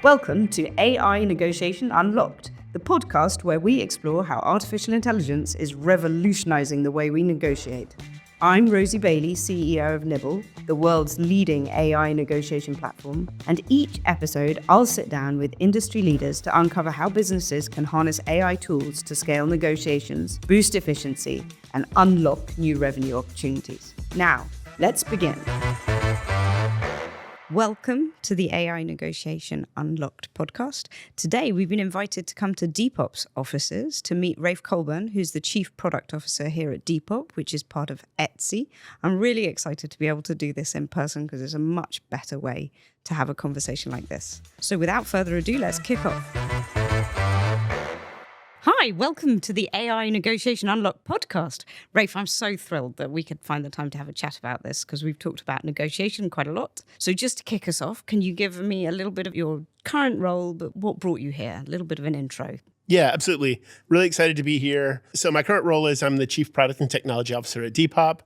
Welcome to AI Negotiation Unlocked, the podcast where we explore how artificial intelligence is revolutionizing the way we negotiate. I'm Rosie Bailey, CEO of Nibble, the world's leading AI negotiation platform, and each episode I'll sit down with industry leaders to uncover how businesses can harness AI tools to scale negotiations, boost efficiency, and unlock new revenue opportunities. Now, let's begin. Welcome to the AI Negotiation Unlocked podcast. Today, we've been invited to come to Depop's offices to meet Rafe Colburn, who's the Chief Product Officer here at Depop, which is part of Etsy. I'm really excited to be able to do this in person because it's a much better way to have a conversation like this. So without further ado, let's kick off. Hi, welcome to the AI Negotiation Unlocked podcast. Rafe, I'm so thrilled that we could find the time to have a chat about this because we've talked about negotiation quite a lot. So just to kick us off, can you give me a little bit of your current role, but what brought you here? A little bit of an intro. Yeah, absolutely. Really excited to be here. So my current role is I'm the Chief Product and Technology Officer at Depop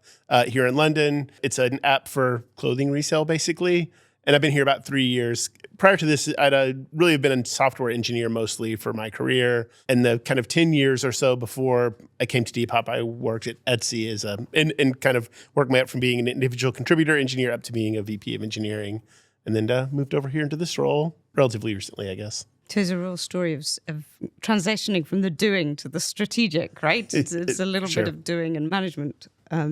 here in London. It's an app for clothing resale, basically. And I've been here about 3 years. Prior to this, I'd really have been a software engineer mostly for my career. And the kind of 10 years or so before I came to Depop, I worked at Etsy as and kind of worked my way up from being an individual contributor engineer up to being a VP of engineering. And then moved over here into this role relatively recently, I guess. So it's a real story of transitioning from the doing to the strategic, right? It's a little bit of doing and management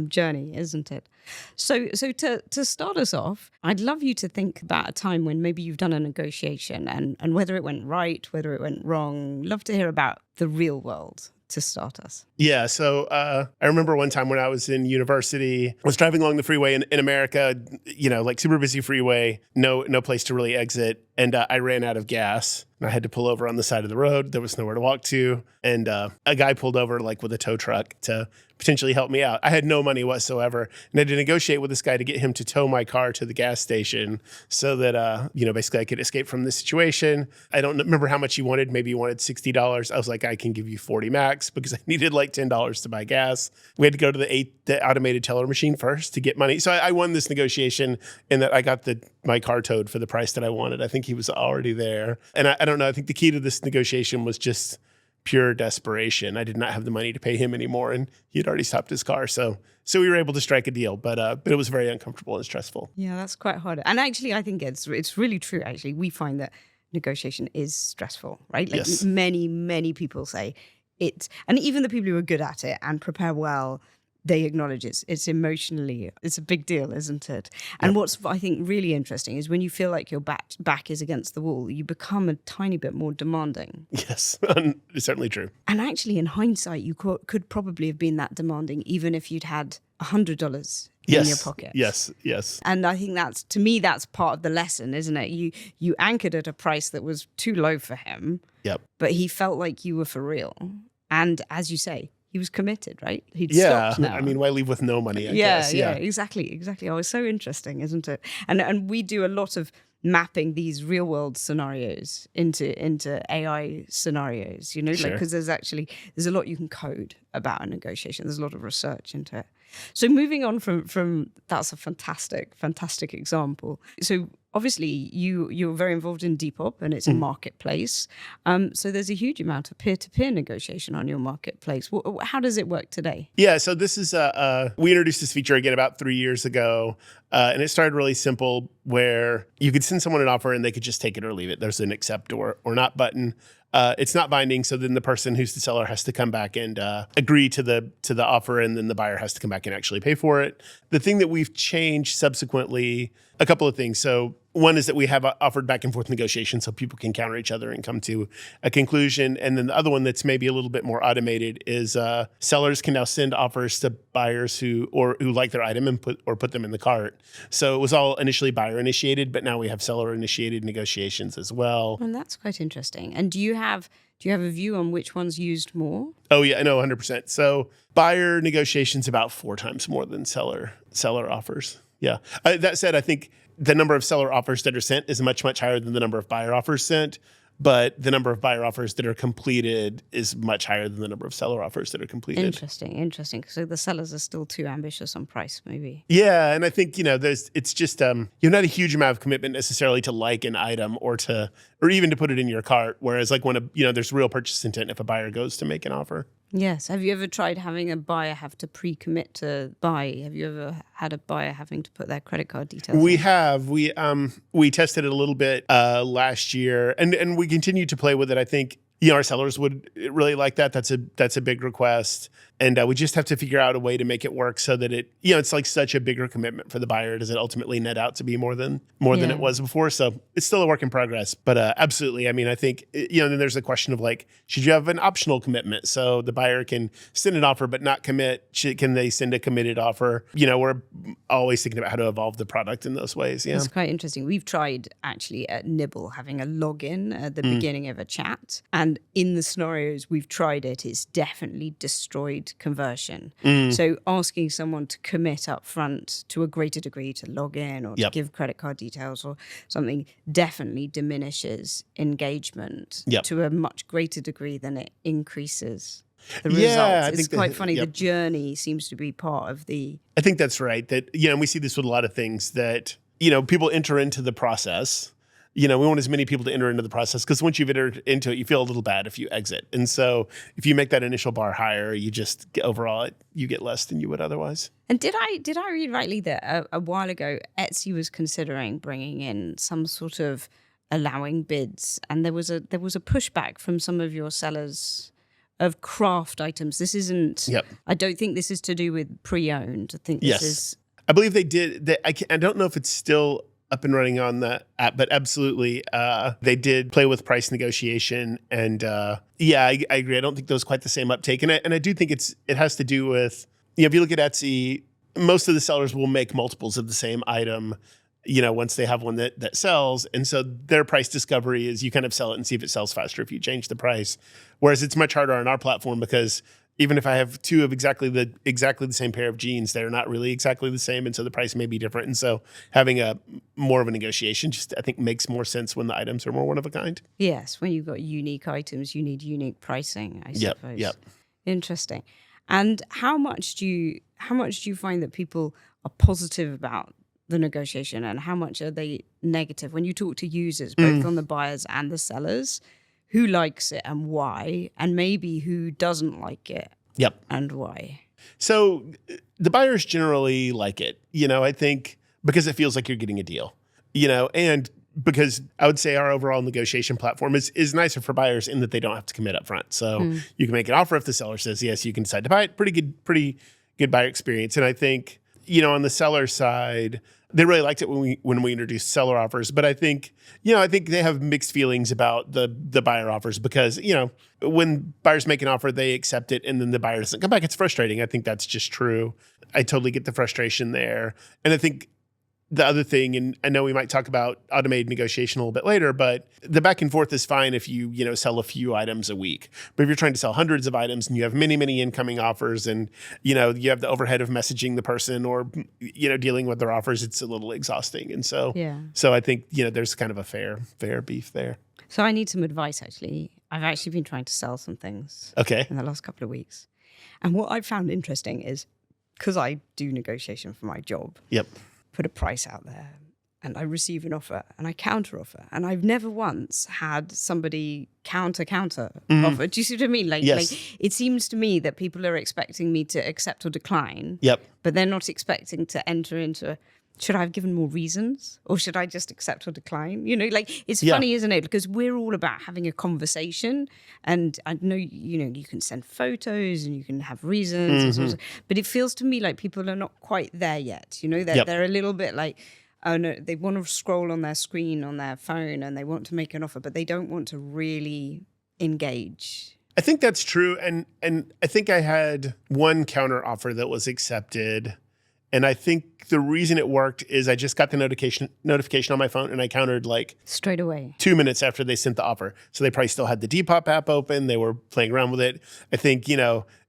journey, isn't it? So to start us off, I'd love you to think about a time when maybe you've done a negotiation and whether it went right, whether it went wrong. Love to hear about the real world to start us. Yeah, so I remember one time when I was in university, I was driving along the freeway in America, like super busy freeway, no place to really exit. And I ran out of gas. And I had to pull over on the side of the road. There was nowhere to walk to. And a guy pulled over with a tow truck to potentially help me out. I had no money whatsoever. And I had to negotiate with this guy to get him to tow my car to the gas station so that, basically I could escape from the situation. I don't remember how much he wanted. Maybe he wanted $60. I was like, I can give you 40 max because I needed like $10 to buy gas. We had to go to the automated teller machine first to get money. So I won this negotiation in that I got my car towed for the price that I wanted. I think he was already there. And I don't know. I think the key to this negotiation was just pure desperation. I did not have the money to pay him anymore, and he had already stopped his car. So we were able to strike a deal, but it was very uncomfortable and stressful. Yeah, that's quite hard. And actually, I think it's really true. Actually, we find that negotiation is stressful, right? Like yes. many people say it, and even the people who are good at it and prepare well, they acknowledge it's emotionally, it's a big deal, isn't it? And What's, I think, really interesting is when you feel like your back is against the wall, you become a tiny bit more demanding. Yes, it's certainly true. And actually, in hindsight, you could probably have been that demanding even if you'd had $100 in your pocket. Yes. And I think that's part of the lesson, isn't it? You anchored at a price that was too low for him, but he felt like you were for real. And as you say, he was committed, right? He'd stopped now. I mean, why leave with no money, I guess? Yeah, exactly. Oh, it's so interesting, isn't it? And we do a lot of mapping these real world scenarios into AI scenarios, because there's a lot you can code about a negotiation. There's a lot of research into it. So moving on from that's a fantastic example. So obviously you're very involved in Depop and it's a marketplace. So there's a huge amount of peer-to-peer negotiation on your marketplace. How does it work today? Yeah, so this is we introduced this feature again about 3 years ago. And it started really simple where you could send someone an offer and they could just take it or leave it. There's an accept or not button. It's not binding, so then the person who's the seller has to come back and agree to the offer, and then the buyer has to come back and actually pay for it. The thing that we've changed subsequently, a couple of things. So one is that we have offered back and forth negotiation so people can counter each other and come to a conclusion. And then the other one that's maybe a little bit more automated is sellers can now send offers to buyers who like their item and put them in the cart. So it was all initially buyer initiated, but now we have seller initiated negotiations as well. And that's quite interesting. And do you have a view on which one's used more? Oh yeah, no, 100%. So buyer negotiations about 4 times more than seller offers. Yeah. That said, I think the number of seller offers that are sent is much, much higher than the number of buyer offers sent. but the number of buyer offers that are completed is much higher than the number of seller offers that are completed. Interesting. So the sellers are still too ambitious on price, maybe. Yeah, and I think it's just you're not a huge amount of commitment necessarily to like an item or even to put it in your cart. Whereas like when there's real purchase intent if a buyer goes to make an offer. Yes. Have you ever tried having a buyer have to pre-commit to buy? Have you ever had a buyer having to put their credit card details? We have. We tested it a little bit last year, and we continue to play with it. I think our sellers would really like that. That's a big request. And we just have to figure out a way to make it work so that it's like such a bigger commitment for the buyer. Does it ultimately net out to be more than it was before? So it's still a work in progress, but absolutely. I mean, I think, then there's the question of like, should you have an optional commitment? So the buyer can send an offer, but not commit. Can they send a committed offer? We're always thinking about how to evolve the product in those ways. Yeah. That's quite interesting. We've tried actually at Nibble having a login at the beginning of a chat. And in the scenarios we've tried it's definitely destroyed conversion. So asking someone to commit up front to a greater degree to log in or to give credit card details or something definitely diminishes engagement to a much greater degree than it increases the results. It's quite funny. The journey seems to be part of the... I think that's right. That, and we see this with a lot of things that, people enter into the process. We want as many people to enter into the process because once you've entered into it, you feel a little bad if you exit. And so if you make that initial bar higher, you just overall you get less than you would otherwise. And did I read rightly that a while ago Etsy was considering bringing in some sort of allowing bids, and there was a pushback from some of your sellers of craft items? This isn't. I don't think this is to do with pre-owned. I think this is. I believe they did. I don't know if it's still up and running on the app, but absolutely, they did play with price negotiation, and I agree. I don't think there was quite the same uptake, and I do think it has to do with if you look at Etsy, most of the sellers will make multiples of the same item, once they have one that sells, and so their price discovery is you kind of sell it and see if it sells faster if you change the price, whereas it's much harder on our platform because even if I have two of exactly the same pair of jeans, they're not really exactly the same, and so the price may be different. And so having a more of a negotiation just I think makes more sense when the items are more one of a kind. Yes, when you've got unique items, you need unique pricing, I suppose. Yep. Interesting. And how much do you find that people are positive about the negotiation, and how much are they negative when you talk to users, both on the buyers and the sellers? Who likes it and why, and maybe who doesn't like it and why? So the buyers generally like it, I think because it feels like you're getting a deal, and because I would say our overall negotiation platform is nicer for buyers in that they don't have to commit up front. So you can make an offer if the seller says yes, you can decide to buy it. Pretty good buyer experience. And I think, on the seller side, they really liked it when we introduced seller offers, but I think they have mixed feelings about the buyer offers because, when buyers make an offer, they accept it and then the buyer doesn't come back. It's frustrating. I think that's just true. I totally get the frustration there. And I think the other thing, and I know we might talk about automated negotiation a little bit later, but the back and forth is fine if you sell a few items a week. But if you're trying to sell hundreds of items and you have many, many incoming offers and, you have the overhead of messaging the person or, dealing with their offers, it's a little exhausting. And so, so I think, there's kind of a fair beef there. So I need some advice, actually. I've actually been trying to sell some things in the last couple of weeks. And what I've found interesting is, because I do negotiation for my job. Put a price out there and I receive an offer and I counter offer, and I've never once had somebody counter offer. Do you see what I mean? Like it seems to me that people are expecting me to accept or decline, but they're not expecting to enter into should I have given more reasons or should I just accept or decline? It's funny, isn't it? Because we're all about having a conversation, and I know, you can send photos and you can have reasons, and but it feels to me like people are not quite there yet. They're a little bit like, oh no, they want to scroll on their screen on their phone and they want to make an offer, but they don't want to really engage. I think that's true. And I think I had one counter offer that was accepted. And I think the reason it worked is I just got the notification on my phone and I countered straight away 2 minutes after they sent the offer. So they probably still had the Depop app open. They were playing around with it. I think,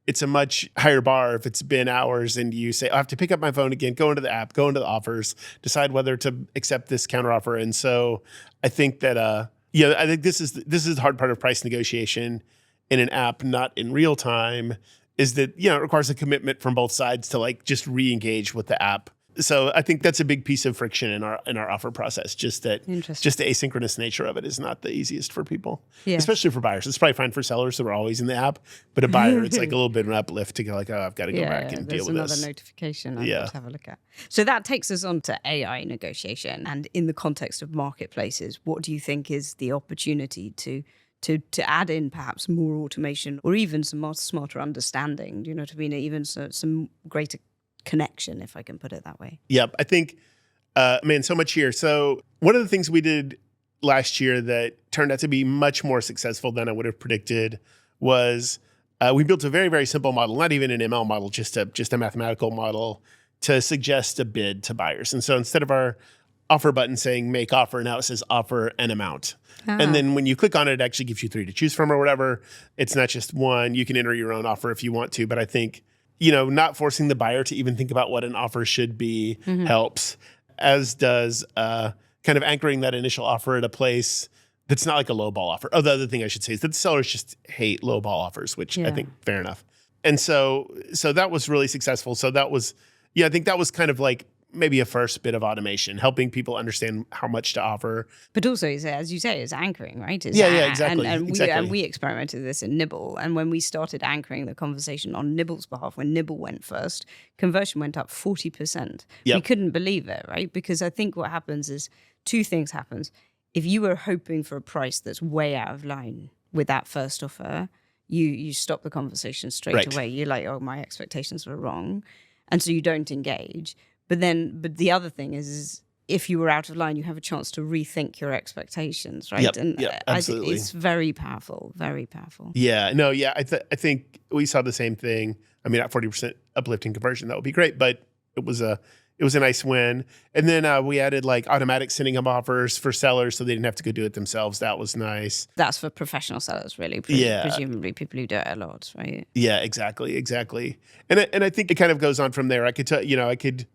it's a much higher bar if it's been hours and you say, I have to pick up my phone again, go into the app, go into the offers, decide whether to accept this counteroffer. And so I think that Yeah, I think this is the hard part of price negotiation in an app, not in real time, is that, it requires a commitment from both sides to like just re-engage with the app. So I think that's a big piece of friction in our offer process. Just the asynchronous nature of it is not the easiest for people, especially for buyers. It's probably fine for sellers who are always in the app, but a buyer, it's like a little bit of an uplift to go like, oh, I've got to go back and deal with this. There's another notification I've got to have a look at. So that takes us on to AI negotiation, and in the context of marketplaces, what do you think is the opportunity to add in perhaps more automation or even some smarter understanding? Do you know what I mean? Even some greater connection, if I can put it that way. Yep. I think, so much here. So one of the things we did last year that turned out to be much more successful than I would have predicted was we built a very, very simple model, not even an ML model, just a mathematical model to suggest a bid to buyers. And so instead of our offer button saying make offer, now it says offer an amount. And then when you click on it, it actually gives you 3 to choose from or whatever. It's not just one. You can enter your own offer if you want to. But I think, not forcing the buyer to even think about what an offer should be helps, as does kind of anchoring that initial offer at a place that's not like a lowball offer. Oh, the other thing I should say is that sellers just hate lowball offers, which I think fair enough. And so that was really successful. So that was, I think that was kind of like maybe a first bit of automation, helping people understand how much to offer. But also, as you say, it's anchoring, right? Exactly. And we experimented this in Nibble. And when we started anchoring the conversation on Nibble's behalf, when Nibble went first, conversion went up 40%. Yep. We couldn't believe it, right? Because I think what happens is 2 things happens. If you were hoping for a price that's way out of line with that first offer, you stop the conversation straight away. You're like, oh, my expectations were wrong. And so you don't engage. But the other thing is if you were out of line, you have a chance to rethink your expectations, right? Yep, absolutely. It's very powerful, very powerful. Yeah, no, yeah. I think we saw the same thing. I mean, at 40% uplift in conversion, that would be great, but it was a nice win. And then we added like automatic sending of offers for sellers so they didn't have to go do it themselves. That was nice. That's for professional sellers, really. Presumably people who do it a lot, right? Yeah, exactly. And I think it kind of goes on from there. I could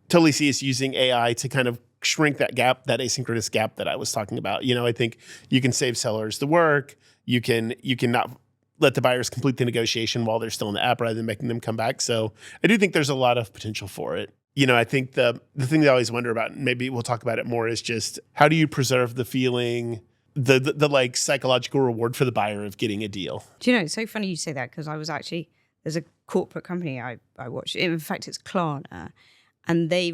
totally see us using AI to kind of shrink that gap, that asynchronous gap that I was talking about. I think you can save sellers the work. You can not let the buyers complete the negotiation while they're still in the app rather than making them come back. So I do think there's a lot of potential for it. I think the thing that I always wonder about, and maybe we'll talk about it more, is just how do you preserve the feeling, the like psychological reward for the buyer of getting a deal? Do you know, it's so funny you say that, because there's a corporate company I watch. In fact, it's Klarna, and they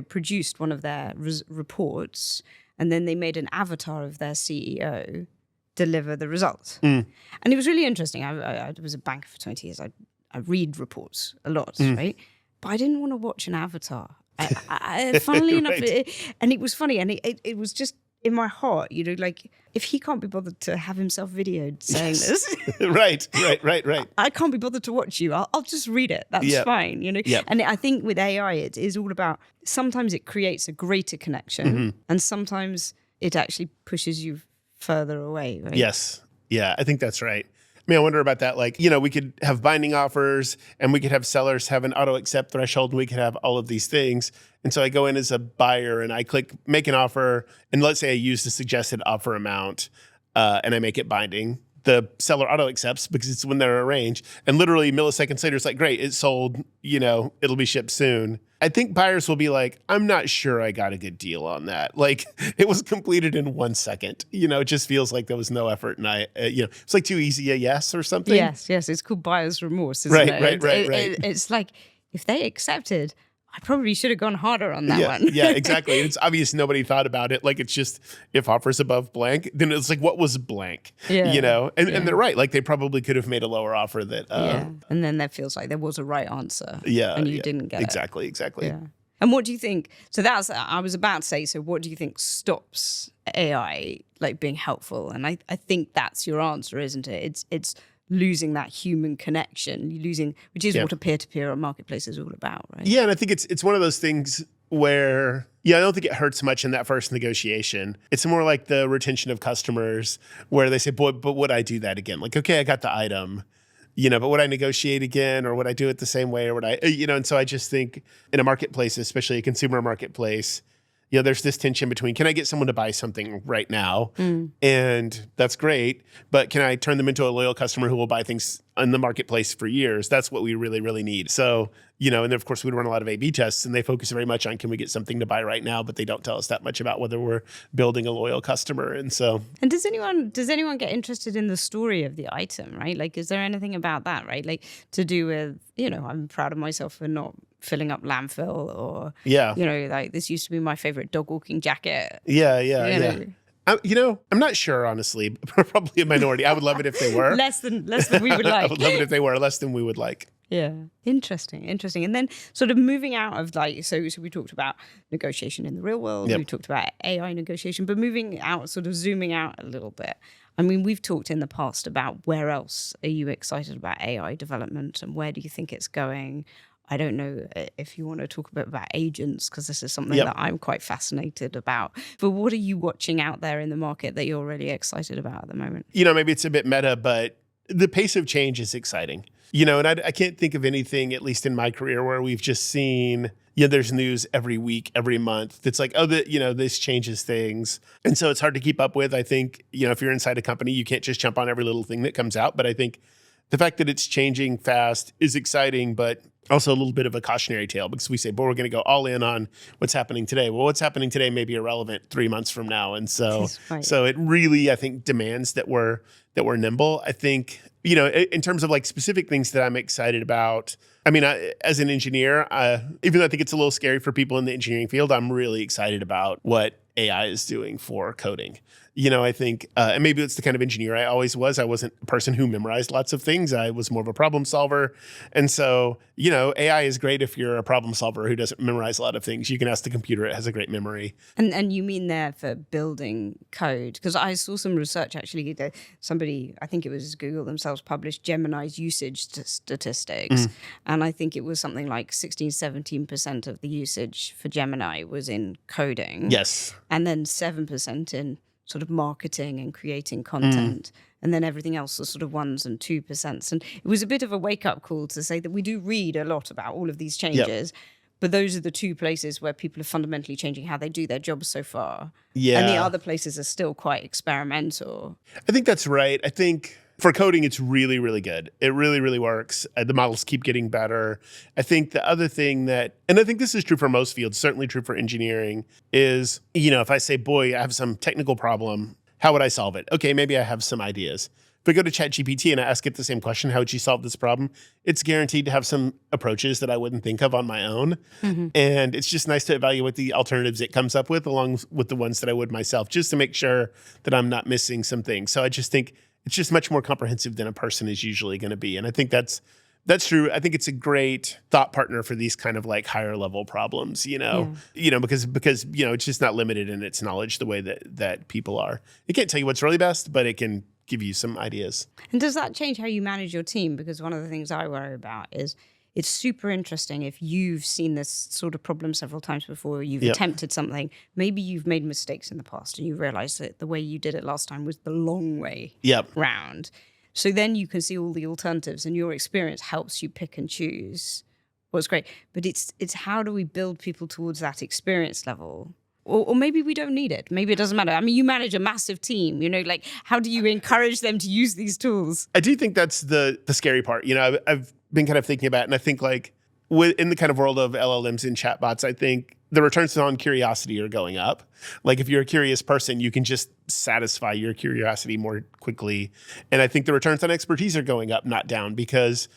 produced one of their reports, and then they made an avatar of their CEO deliver the results. And it was really interesting. I was a banker for 20 years. I read reports a lot, right? But I didn't want to watch an avatar. Funnily enough, and it was funny, and it was just in my heart, like if he can't be bothered to have himself videoed saying this, right. I can't be bothered to watch you. I'll just read it. That's fine, Yep. And I think with AI, it is all about, sometimes it creates a greater connection, and sometimes it actually pushes you further away, right? Yes. Yeah, I think that's right. I wonder about that. Like, we could have binding offers, and we could have sellers have an auto accept threshold, and we could have all of these things. And so I go in as a buyer and I click make an offer. And let's say I use the suggested offer amount and I make it binding. The seller auto accepts because it's when they're arranged. And literally milliseconds later, it's like, great, it's sold, it'll be shipped soon. I think buyers will be like, I'm not sure I got a good deal on that. Like, it was completed in 1 second. It just feels like there was no effort. And it's like too easy a yes or something. Yes. It's called buyer's remorse, isn't it? Right. It's like, if they accepted, I probably should have gone harder on that one. Yeah, exactly. It's obvious nobody thought about it. Like, it's just, if offers above blank, then it's like, what was blank? And they're right. Like, they probably could have made a lower offer that. And then that feels like there was a right answer. And you didn't get it. Exactly. Yeah. And what do you think? So I was about to say, so what do you think stops AI like being helpful? And I think that's your answer, isn't it? It's losing that human connection, which is what a peer-to-peer or marketplace is all about, right? Yeah, and I think it's one of those things where, I don't think it hurts much in that first negotiation. It's more like the retention of customers where they say, boy, but would I do that again? Like, okay, I got the item, but would I negotiate again, or would I do it the same way, or would I, and so I just think in a marketplace, especially a consumer marketplace, there's this tension between, can I get someone to buy something right now? And that's great, but can I turn them into a loyal customer who will buy things in the marketplace for years? That's what we really, really need. So, and then of course we run a lot of A/B tests, and they focus very much on, can we get something to buy right now? But they don't tell us that much about whether we're building a loyal customer. And so, and does anyone get interested in the story of the item, right? Like, is there anything about that, right? Like to do with, I'm proud of myself for not filling up landfill, or like, this used to be my favorite dog walking jacket. Yeah. I'm not sure, honestly. Probably a minority. I would love it if they were. less than we would like. I would love it if they were less than we would like. Yeah. Interesting. And then sort of moving out of so we talked about negotiation in the real world. Yep. We talked about AI negotiation, but moving out, sort of zooming out a little bit. I mean, we've talked in the past about where else are you excited about AI development, and where do you think it's going? I don't know if you want to talk a bit about agents, because this is something that I'm quite fascinated about. But what are you watching out there in the market that you're really excited about at the moment? Maybe it's a bit meta, but the pace of change is exciting. And I can't think of anything, at least in my career, where we've just seen, there's news every week, every month. That's like, this changes things. And so it's hard to keep up with. I think, if you're inside a company, you can't just jump on every little thing that comes out. But I think the fact that it's changing fast is exciting, but also a little bit of a cautionary tale, because we say, we're going to go all in on what's happening today. Well, what's happening today may be irrelevant 3 months from now. And so, so it really, I think, demands that we're nimble. I think, in terms of like specific things that I'm excited about, I mean, as an engineer, even though I think it's a little scary for people in the engineering field, I'm really excited about what AI is doing for coding. I think, and maybe it's the kind of engineer I always was. I wasn't a person who memorized lots of things. I was more of a problem solver. And so, AI is great if you're a problem solver who doesn't memorize a lot of things. You can ask the computer, it has a great memory. And you mean there for building code? Because I saw some research, actually, that somebody, I think it was Google themselves, published Gemini's usage statistics. And I think it was something like 17% of the usage for Gemini was in coding. Yes. And then 7% in sort of marketing and creating content. And then everything else was sort of 1% and 2%. And it was a bit of a wake-up call to say that we do read a lot about all of these changes, but those are the two places where people are fundamentally changing how they do their jobs so far. Yeah. And the other places are still quite experimental. I think that's right. I think for coding, it's really, really good. It really, really works. The models keep getting better. I think the other thing that, and I think this is true for most fields, certainly true for engineering, is, if I say, boy, I have some technical problem, how would I solve it? Okay, maybe I have some ideas. If I go to ChatGPT and I ask it the same question, how would you solve this problem? It's guaranteed to have some approaches that I wouldn't think of on my own. And it's just nice to evaluate the alternatives it comes up with along with the ones that I would myself, just to make sure that I'm not missing some things. So I just think it's just much more comprehensive than a person is usually going to be. And I think that's true. I think it's a great thought partner for these kind of like higher level problems, because it's just not limited in its knowledge the way that people are. It can't tell you what's really best, but it can give you some ideas. And does that change how you manage your team? Because one of the things I worry about is it's super interesting if you've seen this sort of problem several times before, you've attempted something, maybe you've made mistakes in the past and you realize that the way you did it last time was the long way round. So then you can see all the alternatives, and your experience helps you pick and choose what's great. But it's how do we build people towards that experience level? Or maybe we don't need it. Maybe it doesn't matter. I mean, you manage a massive team, like how do you encourage them to use these tools? I do think that's the scary part. I've been kind of thinking about it, and I think like in the kind of world of LLMs and chatbots, I think the returns on curiosity are going up. Like if you're a curious person, you can just satisfy your curiosity more quickly. And I think the returns on expertise are going up, not down, because,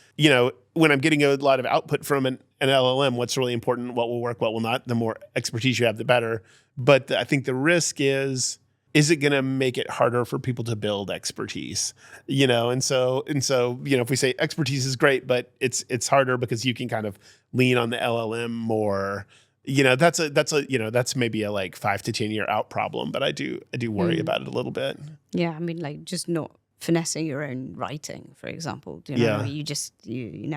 when I'm getting a lot of output from an LLM, what's really important, what will work, what will not, the more expertise you have, the better. But I think the risk is it going to make it harder for people to build expertise? And so, if we say expertise is great, but it's harder because you can kind of lean on the LLM more, that's maybe a like 5 to 10 year out problem, but I do worry about it a little bit. Yeah. I mean, like just not finessing your own writing, for example. You just, you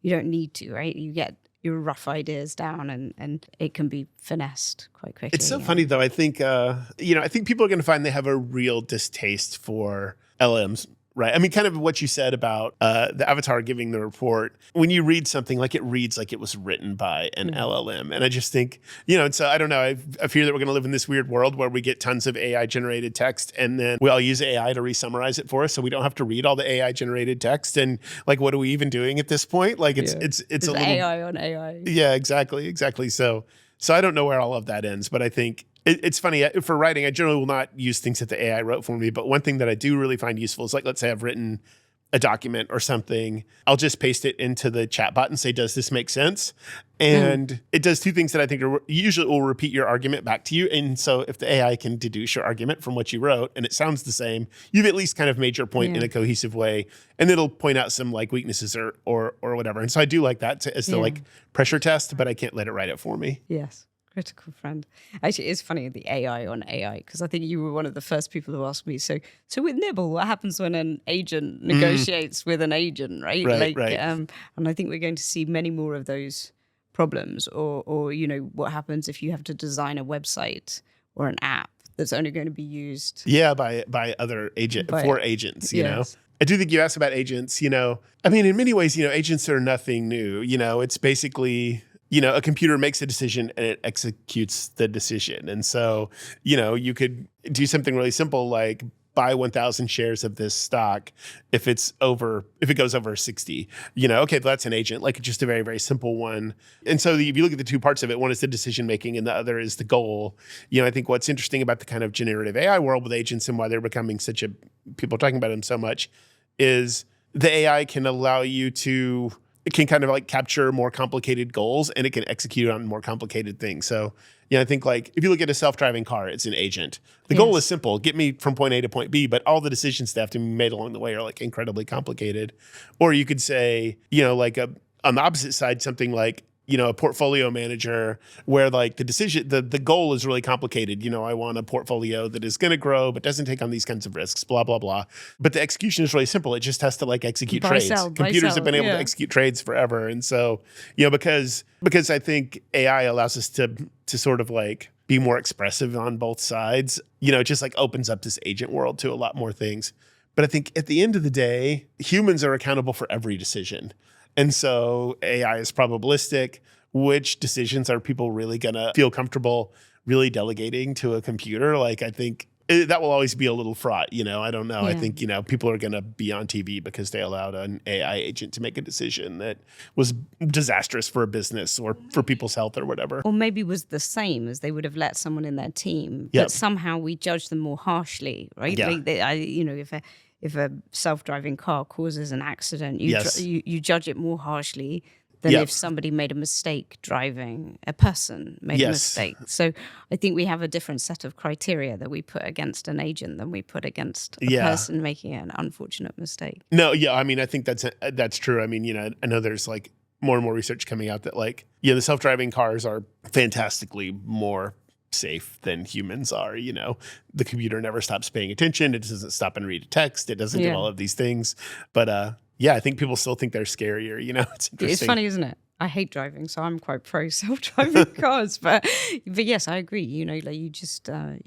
don't need to, right? You get your rough ideas down and it can be finessed quite quickly. It's so funny though. I think, I think people are going to find they have a real distaste for LMs Right. I mean, kind of what you said about the avatar giving the report. When you read something, like it reads like it was written by an LLM. And I just think, and so I don't know, I fear that we're going to live in this weird world where we get tons of AI generated text and then we all use AI to re-summarize it for us. So we don't have to read all the AI generated text. And like, what are we even doing at this point? Like it's a little AI on AI. Yeah, exactly. So I don't know where all of that ends, but I think it's funny. For writing, I generally will not use things that the AI wrote for me. But one thing that I do really find useful is like, let's say I've written a document or something. I'll just paste it into the chatbot and say, does this make sense? And it does two things that I think usually will repeat your argument back to you. And so if the AI can deduce your argument from what you wrote and it sounds the same, you've at least kind of made your point in a cohesive way. And it'll point out some like weaknesses or whatever. And so I do like that as the like pressure test, but I can't let it write it for me. Yes. Critical friend. Actually, it's funny, the AI on AI, because I think you were one of the first people who asked me, so with Nibble, what happens when an agent negotiates with an agent, right? Right. And I think we're going to see many more of those problems, or what happens if you have to design a website or an app that's only going to be used by other agents, you know. I do think you asked about agents, I mean, in many ways, agents are nothing new. It's basically, a computer makes a decision and it executes the decision. And so, you could do something really simple like buy 1,000 shares of this stock if it goes over 60. Okay, that's an agent, like just a very, very simple one. And so if you look at the two parts of it, one is the decision making and the other is the goal. I think what's interesting about the kind of generative AI world with agents and why they're becoming people are talking about them so much is the AI can allow you to, it can kind of like capture more complicated goals and it can execute on more complicated things. So, I think like if you look at a self-driving car, it's an agent. The goal is simple, get me from point A to point B, but all the decisions that have to be made along the way are like incredibly complicated. Or you could say, like on the opposite side, something like, a portfolio manager where like the decision, the goal is really complicated. I want a portfolio that is going to grow, but doesn't take on these kinds of risks, blah, blah, blah. But the execution is really simple. It just has to like execute trades. Computers have been able to execute trades forever. And so, because I think AI allows us to sort of like be more expressive on both sides, it just like opens up this agent world to a lot more things. But I think at the end of the day, humans are accountable for every decision. And so AI is probabilistic. Which decisions are people really going to feel comfortable really delegating to a computer? Like, I think that will always be a little fraught. I don't know. Yeah. I think, people are going to be on TV because they allowed an AI agent to make a decision that was disastrous for a business or for people's health or whatever. Or maybe was the same as they would have let someone in their team, but somehow we judge them more harshly, right? Yeah. Like if a self-driving car causes an accident, you judge it more harshly than if somebody made a mistake driving, a person made a mistake. So I think we have a different set of criteria that we put against an agent than we put against a person making an unfortunate mistake. No, I mean, I think that's true. I mean, I know there's like more and more research coming out that like, the self-driving cars are fantastically more safe than humans are. The computer never stops paying attention. It doesn't stop and read a text. It doesn't do all of these things. But I think people still think they're scarier. It's interesting. It's funny, isn't it? I hate driving, so I'm quite pro self-driving cars. But yes, I agree. Like you just I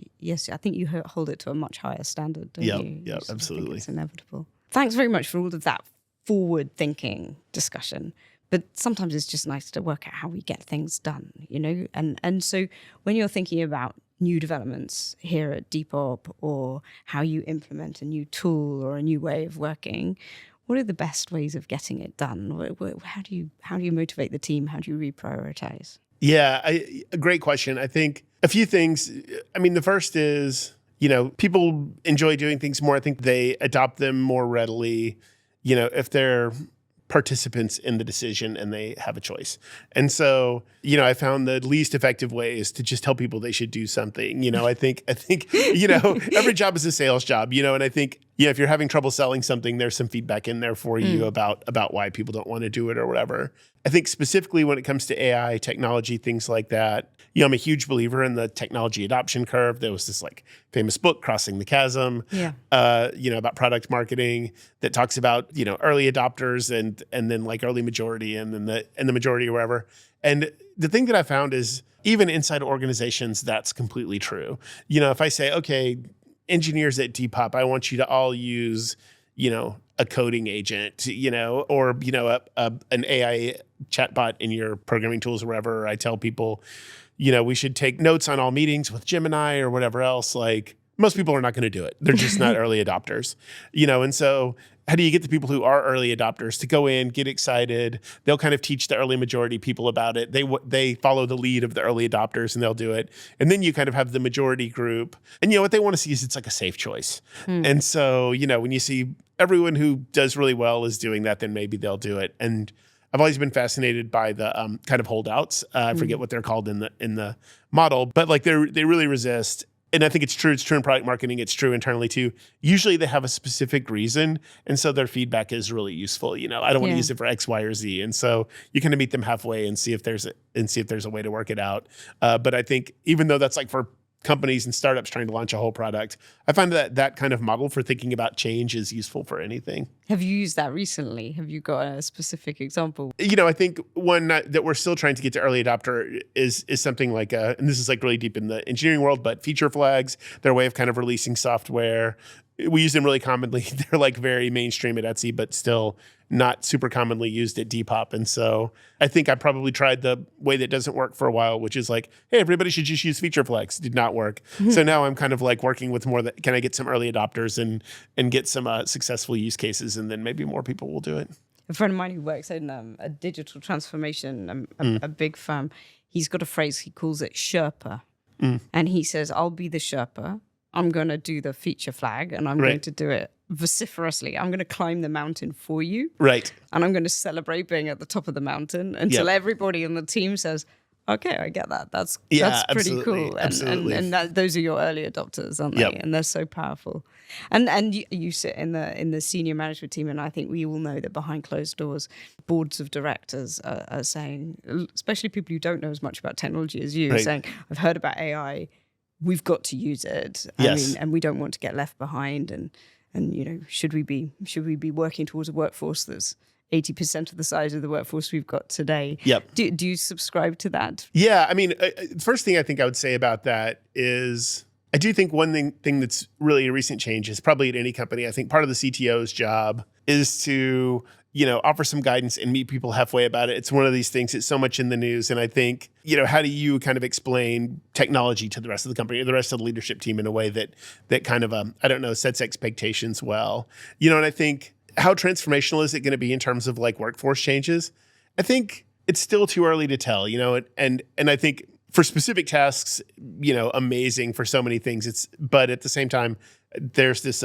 think you hold it to a much higher standard, don't you? Yeah, absolutely. It's inevitable. Thanks very much for all of that forward-thinking discussion. But sometimes it's just nice to work out how we get things done, And so when you're thinking about new developments here at Depop or how you implement a new tool or a new way of working, what are the best ways of getting it done? How do you motivate the team? How do you reprioritize? Yeah, a great question. I think a few things. I mean, the first is, people enjoy doing things more. I think they adopt them more readily, if they're participants in the decision and they have a choice. And so, I found the least effective way is to just tell people they should do something. I think, every job is a sales job, and I think, if you're having trouble selling something, there's some feedback in there for you about why people don't want to do it or whatever. I think specifically when it comes to AI, technology, things like that, I'm a huge believer in the technology adoption curve. There was this like famous book, Crossing the Chasm, about product marketing that talks about, early adopters and then like early majority and then the majority or wherever. And the thing that I found is even inside organizations, that's completely true. If I say, okay, engineers at Depop, I want you to all use a coding agent, or, an AI chatbot in your programming tools or wherever. I tell people, we should take notes on all meetings with Gemini or whatever else. Like, most people are not going to do it. They're just not early adopters, and so how do you get the people who are early adopters to go in, get excited? They'll kind of teach the early majority people about it. They follow the lead of the early adopters and they'll do it. And then you kind of have the majority group. And what they want to see is it's like a safe choice. And so, when you see everyone who does really well is doing that, then maybe they'll do it. And I've always been fascinated by the kind of holdouts. I forget what they're called in the model, but like they really resist. And I think it's true. It's true in product marketing. It's true internally too. Usually they have a specific reason. And so their feedback is really useful. I don't want to use it for X, Y, or Z. And so you kind of meet them halfway and see if there's a way to work it out. But I think even though that's like for companies and startups trying to launch a whole product, I find that kind of model for thinking about change is useful for anything. Have you used that recently? Have you got a specific example? I think one that we're still trying to get to early adopter is something like, and this is like really deep in the engineering world, but feature flags, their way of kind of releasing software. We use them really commonly. They're like very mainstream at Etsy, but still not super commonly used at Depop. And so I think I probably tried the way that doesn't work for a while, which is like, hey, everybody should just use feature flags. Did not work. So now I'm kind of like working with more that, can I get some early adopters and get some successful use cases, and then maybe more people will do it. A friend of mine who works in a digital transformation, a big firm, he's got a phrase, he calls it Sherpa. And he says, I'll be the Sherpa. I'm going to do the feature flag, and I'm going to do it vociferously. I'm going to climb the mountain for you. Right. And I'm going to celebrate being at the top of the mountain until everybody in the team says, okay, I get that. That's pretty cool. And those are your early adopters, aren't they? Yep. And they're so powerful. And you sit in the senior management team, and I think we all know that behind closed doors, boards of directors are saying, especially people who don't know as much about technology as you, saying, I've heard about AI. We've got to use it. I mean, and we don't want to get left behind. And should we be working towards a workforce that's 80% of the size of the workforce we've got today? Yep. Do you subscribe to that? Yeah. I mean, first thing I think I would say about that is I do think one thing that's really a recent change is probably at any company. I think part of the CTO's job is to offer some guidance and meet people halfway about it. It's one of these things, it's so much in the news. And I think, how do you kind of explain technology to the rest of the company or the rest of the leadership team in a way that kind of, sets expectations well? And I think, how transformational is it going to be in terms of like workforce changes? I think it's still too early to tell, and I think for specific tasks, amazing for so many things. But at the same time, there's this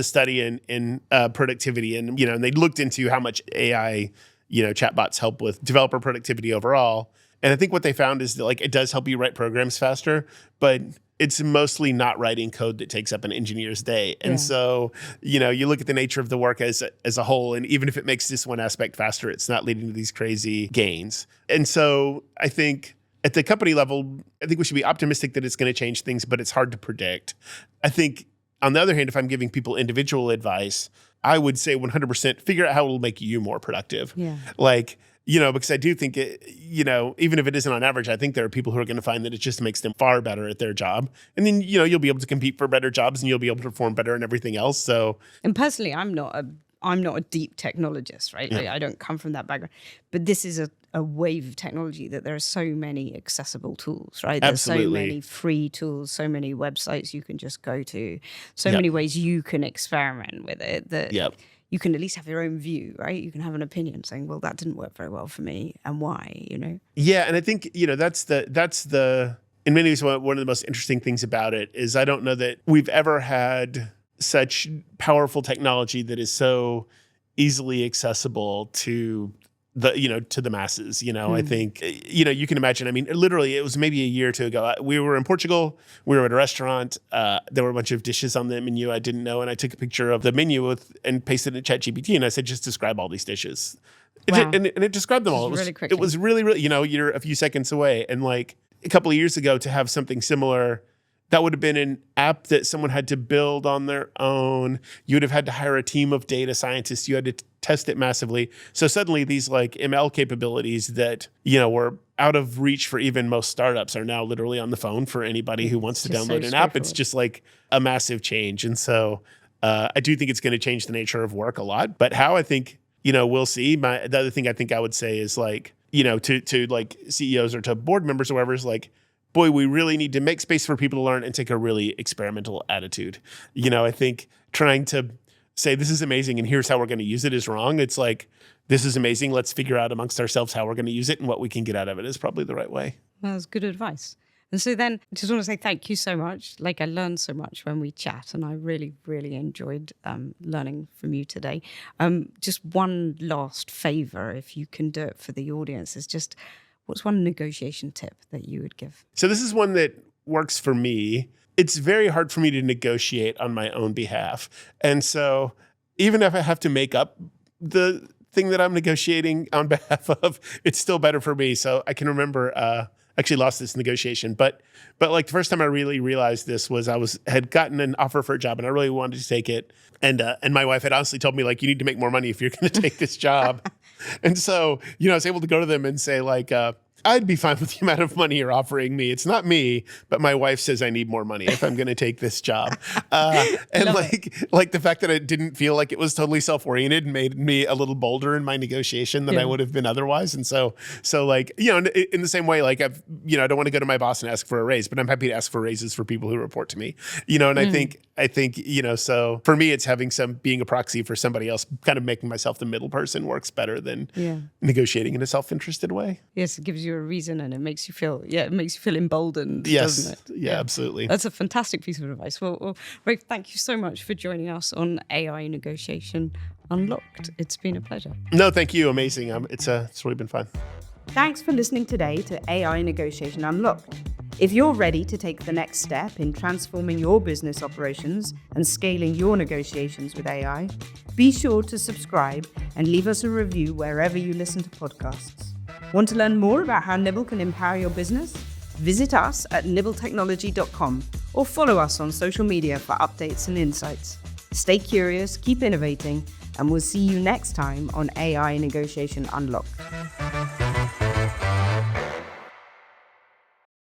study in productivity, and they looked into how much AI chatbots help with developer productivity overall. And I think what they found is that like it does help you write programs faster, but it's mostly not writing code that takes up an engineer's day. And so, you look at the nature of the work as a whole, and even if it makes this one aspect faster, it's not leading to these crazy gains. And so I think at the company level, I think we should be optimistic that it's going to change things, but it's hard to predict. I think, on the other hand, if I'm giving people individual advice, I would say 100% figure out how it will make you more productive. Yeah. Like, because I do think it, even if it isn't on average, I think there are people who are going to find that it just makes them far better at their job. And then, you'll be able to compete for better jobs and you'll be able to perform better in everything else. So, and personally, I'm not a deep technologist, right? Like, I don't come from that background. But this is a wave of technology that there are so many accessible tools, right? There's so many free tools, so many websites you can just go to, so many ways you can experiment with it that you can at least have your own view, right? You can have an opinion saying, well, that didn't work very well for me, and why, Yeah, and I think, that's the in many ways, one of the most interesting things about it is I don't know that we've ever had such powerful technology that is so easily accessible to the masses. I think, you can imagine, I mean, literally it was maybe a year or two ago. We were in Portugal, we were at a restaurant, there were a bunch of dishes on the menu I didn't know. And I took a picture of the menu and pasted it in ChatGPT and I said, just describe all these dishes. Wow. And it described them all. It was really, really, you're a few seconds away. And like a couple of years ago to have something similar, that would have been an app that someone had to build on their own. You would have had to hire a team of data scientists. You had to test it massively. So suddenly these like ML capabilities that, were out of reach for even most startups are now literally on the phone for anybody who wants to download an app. It's just like a massive change. And so I do think it's going to change the nature of work a lot, but how, I think, we'll see. The other thing I think I would say is like, to like CEOs or to board members or whoever is like, boy, we really need to make space for people to learn and take a really experimental attitude. I think trying to say this is amazing and here's how we're going to use it is wrong. It's like, this is amazing. Let's figure out amongst ourselves how we're going to use it and what we can get out of it is probably the right way. That's good advice. And so then I just want to say thank you so much. Like, I learned so much when we chat, and I really, really enjoyed learning from you today. Just one last favor, if you can do it for the audience, is just what's one negotiation tip that you would give? So this is one that works for me. It's very hard for me to negotiate on my own behalf. And so even if I have to make up the thing that I'm negotiating on behalf of, it's still better for me. So I can remember actually lost this negotiation, but like the first time I really realized this was had gotten an offer for a job and I really wanted to take it. And my wife had honestly told me, like, you need to make more money if you're going to take this job. And so, I was able to go to them and say, like, I'd be fine with the amount of money you're offering me. It's not me, but my wife says I need more money if I'm going to take this job. And like the fact that it didn't feel like it was totally self-oriented made me a little bolder in my negotiation than I would have been otherwise. And so like, in the same way, like I don't want to go to my boss and ask for a raise, but I'm happy to ask for raises for people who report to me, and I think, so for me, it's being a proxy for somebody else, kind of making myself the middle person works better than negotiating in a self-interested way. Yes, it gives you a reason and it makes you feel emboldened, yes, doesn't it? Yeah, absolutely. That's a fantastic piece of advice. Well, Rafe, thank you so much for joining us on AI Negotiation Unlocked. It's been a pleasure. No, thank you. Amazing. It's really been fun. Thanks for listening today to AI Negotiation Unlocked. If you're ready to take the next step in transforming your business operations and scaling your negotiations with AI, be sure to subscribe and leave us a review wherever you listen to podcasts. Want to learn more about how Nibble can empower your business? Visit us at nibbletechnology.com or follow us on social media for updates and insights. Stay curious, keep innovating, and we'll see you next time on AI Negotiation Unlocked.